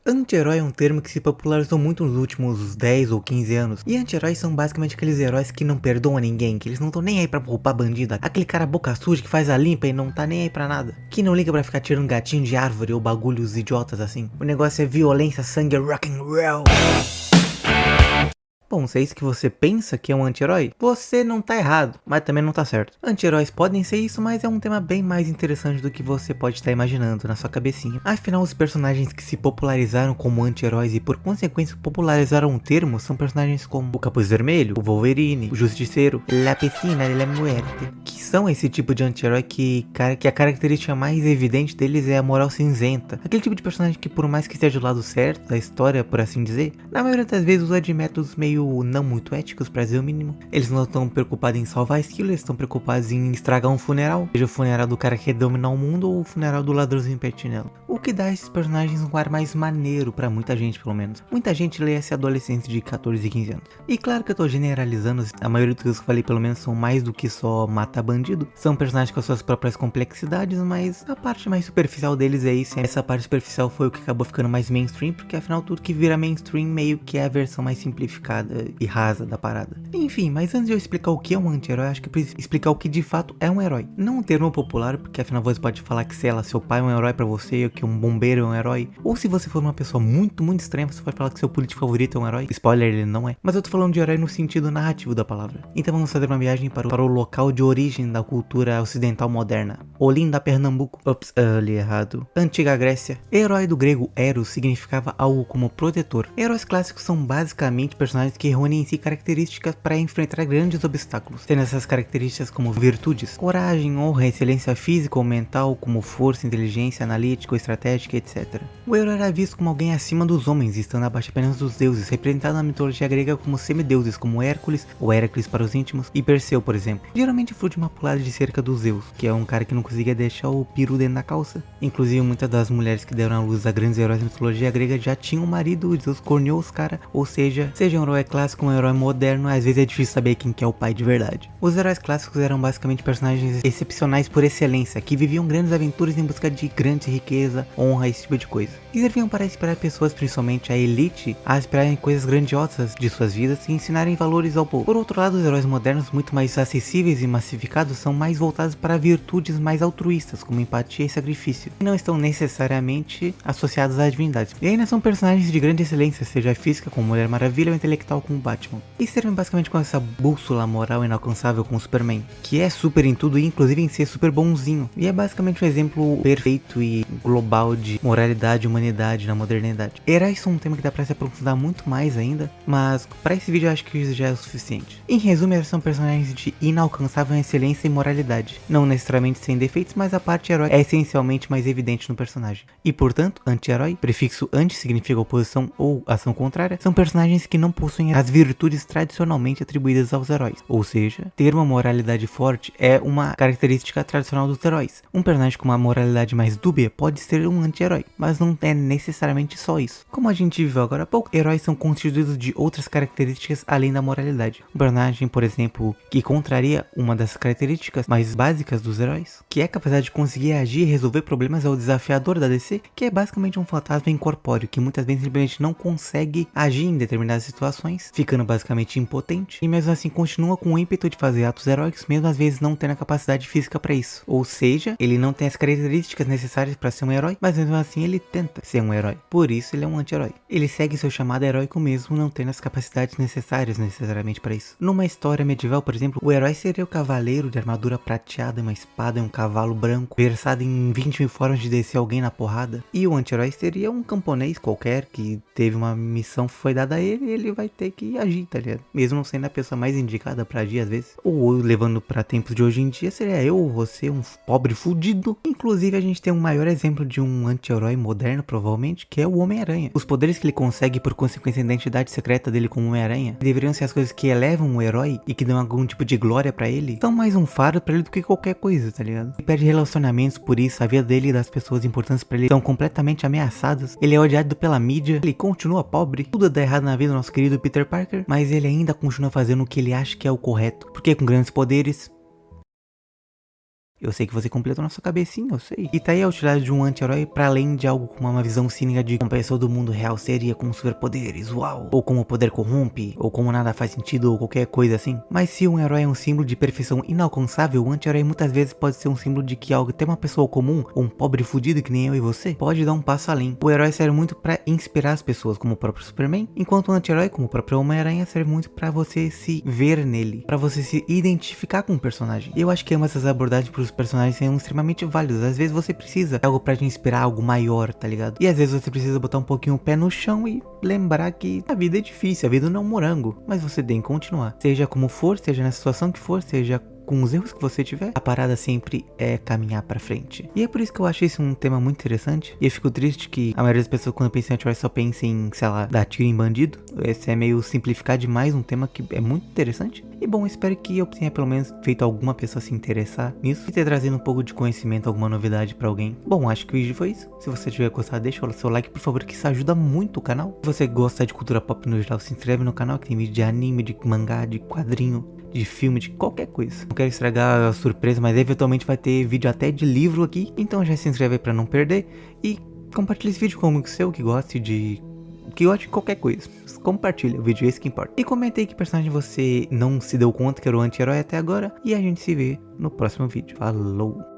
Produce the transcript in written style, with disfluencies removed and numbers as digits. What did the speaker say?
Anti-herói é um termo que se popularizou muito nos últimos 10 ou 15 anos. E anti-heróis são basicamente aqueles heróis que não perdoam a ninguém, que eles não estão nem aí pra roubar bandido. Aquele cara boca suja que faz a limpa e não tá nem aí pra nada. Que não liga pra ficar tirando gatinho de árvore ou bagulhos idiotas assim. O negócio é violência, sangue, rock and roll. Bom, se é isso que você pensa que é um anti-herói, você não tá errado, mas também não tá certo. Anti-heróis podem ser isso, mas é um tema bem mais interessante do que você pode estar imaginando na sua cabecinha. Afinal, os personagens que se popularizaram como anti-heróis e por consequência popularizaram o termo são personagens como o Capuz Vermelho, o Wolverine, o Justiceiro, La Piscina de la Muerte, que são esse tipo de anti-herói que a característica mais evidente deles é a moral cinzenta. Aquele tipo de personagem que, por mais que esteja do lado certo da história, por assim dizer, na maioria das vezes usa de métodos meio não muito éticos, pra dizer o mínimo. Eles não estão preocupados em salvar aquilo, eles estão preocupados em estragar um funeral, seja o funeral do cara que quer dominar o mundo ou o funeral do ladrãozinho pertinelo. O que dá a esses personagens um ar mais maneiro pra muita gente, pelo menos. Muita gente lê esse adolescente de 14 e 15 anos. E claro que eu tô generalizando, a maioria dos que eu falei pelo menos são mais do que só matar bandido. São personagens com as suas próprias complexidades, mas a parte mais superficial deles é isso. Essa parte superficial foi o que acabou ficando mais mainstream, porque afinal tudo que vira mainstream meio que é a versão mais simplificada e rasa da parada. Enfim, mas antes de eu explicar o que é um anti-herói, acho que eu preciso explicar o que de fato é um herói. Não um termo popular, porque afinal você pode falar que, sei lá, seu pai é um herói pra você, ou que um bombeiro é um herói. Ou se você for uma pessoa muito estranha, você pode falar que seu político favorito é um herói. Spoiler, ele não é. Mas eu tô falando de herói no sentido narrativo da palavra. Então vamos fazer uma viagem para o local de origem da cultura ocidental moderna. Olinda, Pernambuco. Ops, li errado. Antiga Grécia. Herói do grego Eros significava algo como protetor. Heróis clássicos são basicamente personagens que reúnem em si características para enfrentar grandes obstáculos, tendo essas características como virtudes, coragem, honra, excelência física ou mental, como força, inteligência, analítica, estratégica, etc. O herói era visto como alguém acima dos homens, estando abaixo apenas dos deuses, representado na mitologia grega como semideuses, como Hércules, ou Hércules para os íntimos, e Perseu, por exemplo. Geralmente fruto de uma pulada de cerca dos Zeus, que é um cara que não conseguia deixar o peru dentro da calça. Inclusive, muitas das mulheres que deram à luz a grandes heróis da mitologia grega já tinham um marido, e Zeus corneou os caras, ou seja um herói clássico, um herói moderno, às vezes é difícil saber quem que é o pai de verdade. Os heróis clássicos eram basicamente personagens excepcionais por excelência, que viviam grandes aventuras em busca de grande riqueza, honra, esse tipo de coisa. E serviam para inspirar pessoas, principalmente a elite, a aspirarem coisas grandiosas de suas vidas e ensinarem valores ao povo. Por outro lado, os heróis modernos, muito mais acessíveis e massificados, são mais voltados para virtudes mais altruístas, como empatia e sacrifício, e não estão necessariamente associados às divindades. E ainda são personagens de grande excelência, seja física, como Mulher Maravilha, ou intelectual, como Batman. E servem basicamente com essa bússola moral inalcançável com o Superman, que é super em tudo e inclusive em ser super bonzinho. E é basicamente um exemplo perfeito e global de moralidade e humanidade na modernidade. Heróis são um tema que dá pra se aprofundar muito mais ainda, mas para esse vídeo eu acho que isso já é o suficiente. Em resumo, eles são personagens de inalcançável excelência e moralidade. Não necessariamente sem defeitos, mas a parte herói é essencialmente mais evidente no personagem. E portanto, anti-herói, prefixo anti significa oposição ou ação contrária, são personagens que não possuem as virtudes tradicionalmente atribuídas aos heróis. Ou seja, ter uma moralidade forte é uma característica tradicional dos heróis. Um personagem com uma moralidade mais dúbia pode ser um anti-herói, mas não é necessariamente só isso. Como a gente viu agora há pouco, heróis são constituídos de outras características além da moralidade. Um personagem, por exemplo, que contraria uma das características mais básicas dos heróis, que é a capacidade de conseguir agir e resolver problemas, é o desafiador da DC, que é basicamente um fantasma incorpóreo, que muitas vezes simplesmente não consegue agir em determinadas situações, ficando basicamente impotente, e mesmo assim continua com o ímpeto de fazer atos heróicos, mesmo às vezes não tendo a capacidade física para isso. Ou seja, ele não tem as características necessárias para ser um herói, mas mesmo assim ele tenta ser um herói. Por isso ele é um anti-herói. Ele segue seu chamado heróico mesmo não tendo as capacidades necessárias necessariamente para isso. Numa história medieval, por exemplo, o herói seria o cavaleiro de armadura prateada, uma espada e um cavalo branco, versado em 20 mil formas de descer alguém na porrada. E o anti-herói seria um camponês qualquer que teve uma missão que foi dada a ele e ele vai ter que agir, tá ligado? Mesmo não sendo a pessoa mais indicada pra agir às vezes. Ou levando pra tempos de hoje em dia, seria eu ou você, um pobre fudido. Inclusive a gente tem um maior exemplo de um anti-herói moderno, provavelmente, que é o Homem-Aranha. Os poderes que ele consegue por consequência da identidade secreta dele como Homem-Aranha deveriam ser as coisas que elevam o herói e que dão algum tipo de glória pra ele. São mais um fardo pra ele do que qualquer coisa, tá ligado? Ele perde relacionamentos por isso, a vida dele e das pessoas importantes pra ele são completamente ameaçadas. Ele é odiado pela mídia, ele continua pobre, tudo dá errado na vida do nosso querido Peter Parker, mas ele ainda continua fazendo o que ele acha que é o correto, porque com grandes poderes Eu sei que você completou na sua cabecinha, eu sei. E tá aí a utilidade de um anti-herói pra além de algo com uma visão cínica de como a pessoa do mundo real seria com superpoderes, uau. Ou como o poder corrompe, ou como nada faz sentido, ou qualquer coisa assim. Mas se um herói é um símbolo de perfeição inalcançável, o anti-herói muitas vezes pode ser um símbolo de que algo tem uma pessoa comum, ou um pobre fudido que nem eu e você, pode dar um passo além. O herói serve muito pra inspirar as pessoas, como o próprio Superman, enquanto o anti-herói, como o próprio Homem-Aranha, serve muito pra você se ver nele, pra você se identificar com o personagem. E eu acho que ambas essas abordagens pros personagens são extremamente válidas. Às vezes você precisa de algo pra te inspirar, algo maior, tá ligado? E às vezes você precisa botar um pouquinho o pé no chão e lembrar que a vida é difícil, a vida não é um morango, mas você tem que continuar. Seja como for, seja na situação que for, seja com os erros que você tiver, a parada sempre é caminhar pra frente. E é por isso que eu acho esse um tema muito interessante. E eu fico triste que a maioria das pessoas, quando pensa em anti-herói, só pensa em, sei lá, dar tiro em bandido. Esse é meio simplificar demais um tema que é muito interessante. E bom, espero que eu tenha pelo menos feito alguma pessoa se interessar nisso e ter trazido um pouco de conhecimento, alguma novidade pra alguém. Bom, acho que o vídeo foi isso. Se você tiver gostado, deixa o seu like, por favor, que isso ajuda muito o canal. Se você gosta de cultura pop no geral, se inscreve no canal, que tem vídeo de anime, de mangá, de quadrinho, de filme, de qualquer coisa. Não quero estragar a surpresa, mas eventualmente vai ter vídeo até de livro aqui. Então já se inscreve aí pra não perder. E compartilha esse vídeo com um amigo seu que goste de qualquer coisa. Compartilha, o vídeo é esse que importa. E comenta aí que personagem você não se deu conta que era o anti-herói até agora. E a gente se vê no próximo vídeo. Falou!